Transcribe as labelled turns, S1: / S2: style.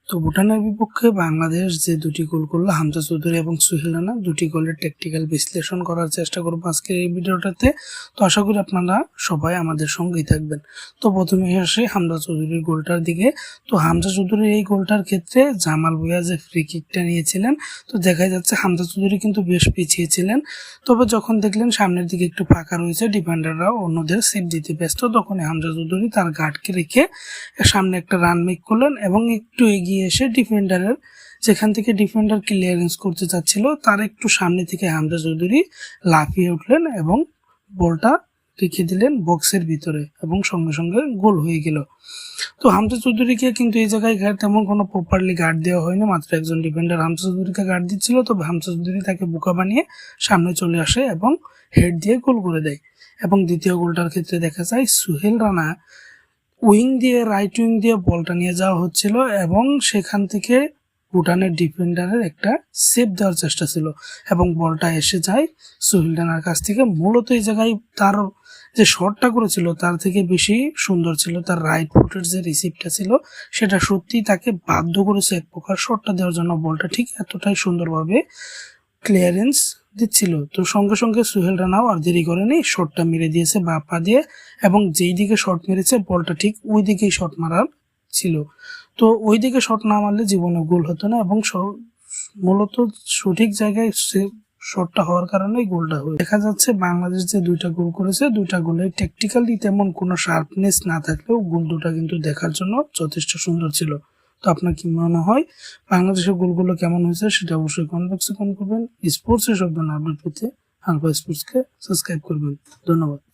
S1: তো ভুটানের বিপক্ষে বাংলাদেশ যে দুটি গোল করলো, হামজা চৌধুরী এবং সুহেল রানা, দুটি গোলের টেকটিক্যাল বিশ্লেষণ করার চেষ্টা করবো আজকের এই ভিডিওটাতে। তো আশা করি আপনারা সবাই আমাদের সঙ্গেই থাকবেন। তো প্রথমে আসে হামজা চৌধুরীর গোলটার দিকে। তো হামজা চৌধুরীর এই গোলটার ক্ষেত্রে জামাল ভুঁইয়া যে ফ্রি কিকটা নিয়েছিলেন, তো দেখা যাচ্ছে হামজা চৌধুরী কিন্তু বেশ পিছিয়ে ছিলেন। তবে যখন দেখলেন সামনের দিকে একটু ফাঁকা রয়েছে, ডিফেন্ডাররাও অন্যদের সেট দিতে ব্যস্ত, তখন হামজা চৌধুরী তার গার্ডকে রেখে সামনে একটা রান মেক করলেন এবং একটু এগিয়ে এসে ডিফেন্ডারের যেখান থেকে ডিফেন্ডার ক্লিয়ারেন্স করতে চাচ্ছিল তার একটু সামনে থেকে হামজা চৌধুরী লাফিয়ে উঠলেন এবং বলটা রেখে দিলেন বক্সের ভিতরে এবং সঙ্গে সঙ্গে গোল হয়ে গেল। তো হামজা চৌধুরীকে কিন্তু এই জায়গায় তেমন কোনো প্রপারলি গার্ড দেওয়া হয়নি, মাত্র একজন ডিফেন্ডার হামজা চৌধুরীকে গার্ড দিচ্ছিল। তবে হামজা চৌধুরী তাকে বোকা বানিয়ে সামনে চলে আসে এবং হেড দিয়ে গোল করে দেয়। এবং দ্বিতীয় গোলটার ক্ষেত্রে দেখা যায় সুহেল রানা রাইট উইং দিয়ে বলটা নিয়ে যাওয়া হচ্ছিল এবং সেখান থেকে ভুটানের ডিফেন্ডারের একটা সেভ দেওয়ার চেষ্টা ছিল এবং বলটা এসে যায় সুহেল রানার কাছ থেকে। মূলত এই জায়গায় তার যে শটটা করেছিল তার থেকে বেশি সুন্দর ছিল তার রাইট ফুটের যে রিসিভটা ছিল, সেটা সত্যি তাকে বাধ্য করেছে এক প্রকার শটটা দেওয়ার জন্য। বলটা ঠিক এতটাই সুন্দরভাবে ক্লিয়ারেন্স দিচ্ছিল। তো সঙ্গে সঙ্গে সুহেল রানাও আর দেরি করেনি, শটটা মেরে দিয়েছে বাঁ পা দিয়ে এবং যেই দিকে শট মেরেছে বলটা ঠিক ওই দিকেই শট মারার ছিল। তো ওই দিকে শট না মারলে জীবনে গোল হতো না এবং মূলত সঠিক জায়গায় শটটা হওয়ার কারণে গোলটা হয়ে দেখা যাচ্ছে। বাংলাদেশ যে দুইটা গোল করেছে, দুইটা গোলে টেকটিক্যালি তেমন কোনো শার্পনেস না থাকলেও গোল দুটা কিন্তু দেখার জন্য যথেষ্ট সুন্দর ছিল। তো আপনার কি মনে হয় বাংলাদেশের গোলগুলো কেমন হয়েছে সেটা অবশ্যই কমেন্ট বক্সে কমেন্ট করবেন। স্পোর্টসের সব ধরনের আপডেট পেতে হালকা স্পোর্টসকে সাবস্ক্রাইব করবেন। ধন্যবাদ।